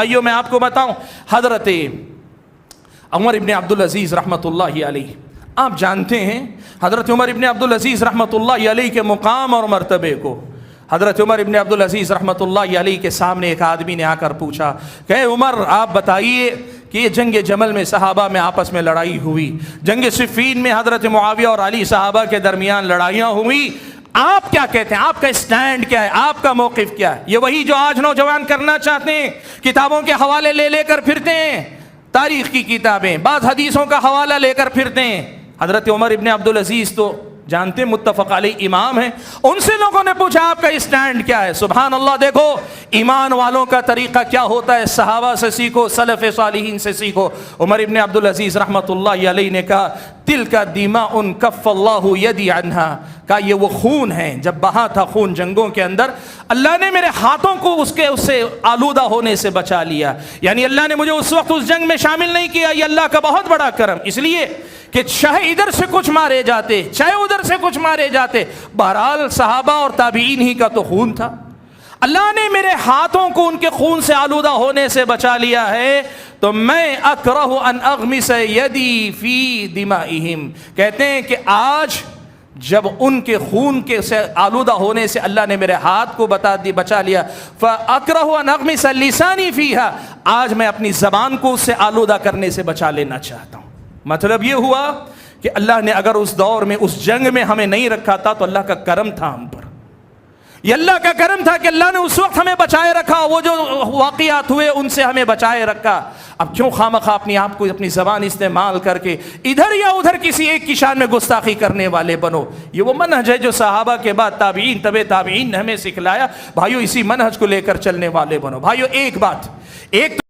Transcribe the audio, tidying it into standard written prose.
آئیو میں آپ کو بتاؤں، حضرت عمر ابن عبدالعزیز رحمۃ اللہ علیہ، آپ جانتے ہیں حضرت عمر ابن عبدالعزیز رحمۃ اللہ علیہ کے مقام اور مرتبے کو۔ حضرت عمر ابن عبدالعزیز رحمۃ اللہ علیہ کے سامنے ایک آدمی نے آ کر پوچھا کہ عمر آپ بتائیے کہ یہ جنگ جمل میں صحابہ میں آپس میں لڑائی ہوئی، جنگ صفین میں حضرت معاویہ اور علی صحابہ کے درمیان لڑائیاں ہوئی، آپ کیا کہتے ہیں؟ آپ کا اسٹینڈ کیا ہے؟ آپ کا موقف کیا ہے؟ یہ وہی جو آج نوجوان کرنا چاہتے ہیں، کتابوں کے حوالے لے لے کر پھرتے ہیں، تاریخ کی کتابیں، بعض حدیثوں کا حوالہ لے کر پھرتے ہیں۔ حضرت عمر ابن عبدالعزیز تو جانتے متفق علیہ امام ہیں، ان سے لوگوں نے پوچھا آپ کا اسٹینڈ کیا ہے؟ سبحان اللہ، دیکھو ایمان والوں کا طریقہ کیا ہوتا ہے، صحابہ سے سیکھو، سلف صالحین سے سیکھو۔ عمر ابن عبدالعزیز رحمۃ اللہ علیہ نے کہا تلک دماء کف اللہ یدی عنہا، کہا یہ وہ خون ہے، جب بہا تھا خون جنگوں کے اندر، اللہ نے میرے ہاتھوں کو اس سے آلودہ ہونے سے بچا لیا، یعنی اللہ نے مجھے اس وقت اس جنگ میں شامل نہیں کیا، یہ اللہ کا بہت بڑا کرم، اس لیے کہ چاہے ادھر سے کچھ مارے جاتے چاہے ادھر سے کچھ مارے جاتے، بہرحال صحابہ اور تابعین ہی کا تو خون تھا، اللہ نے میرے ہاتھوں کو ان کے خون سے آلودہ ہونے سے بچا لیا ہے، تو میں اکرہ ان اغمس یدی فی دمائہم، کہتے ہیں کہ آج جب ان کے خون کے سے آلودہ ہونے سے اللہ نے میرے ہاتھ کو بچا لیا، فَأَكْرَهُ أَنْ أَغْمِسَ لِسَانِي فِيهَا، آج میں اپنی زبان کو اس سے آلودہ کرنے سے بچا لینا چاہتا ہوں۔ مطلب یہ ہوا کہ اللہ نے اگر اس دور میں اس جنگ میں ہمیں نہیں رکھا تھا تو اللہ کا کرم تھا ہم پر، یہ اللہ کا کرم تھا کہ اللہ نے اس وقت ہمیں بچائے رکھا، وہ جو واقعات ہوئے ان سے ہمیں بچائے رکھا۔ اب کیوں خواہ اپنی آپ کو اپنی زبان استعمال کر کے ادھر یا ادھر کسی ایک کی شان میں گستاخی کرنے والے بنو؟ یہ وہ منہج ہے جو صحابہ کے بعد تابعین تبع تابعین نے ہمیں سکھلایا، بھائیو اسی منہج کو لے کر چلنے والے بنو۔ بھائیو ایک بات، ایک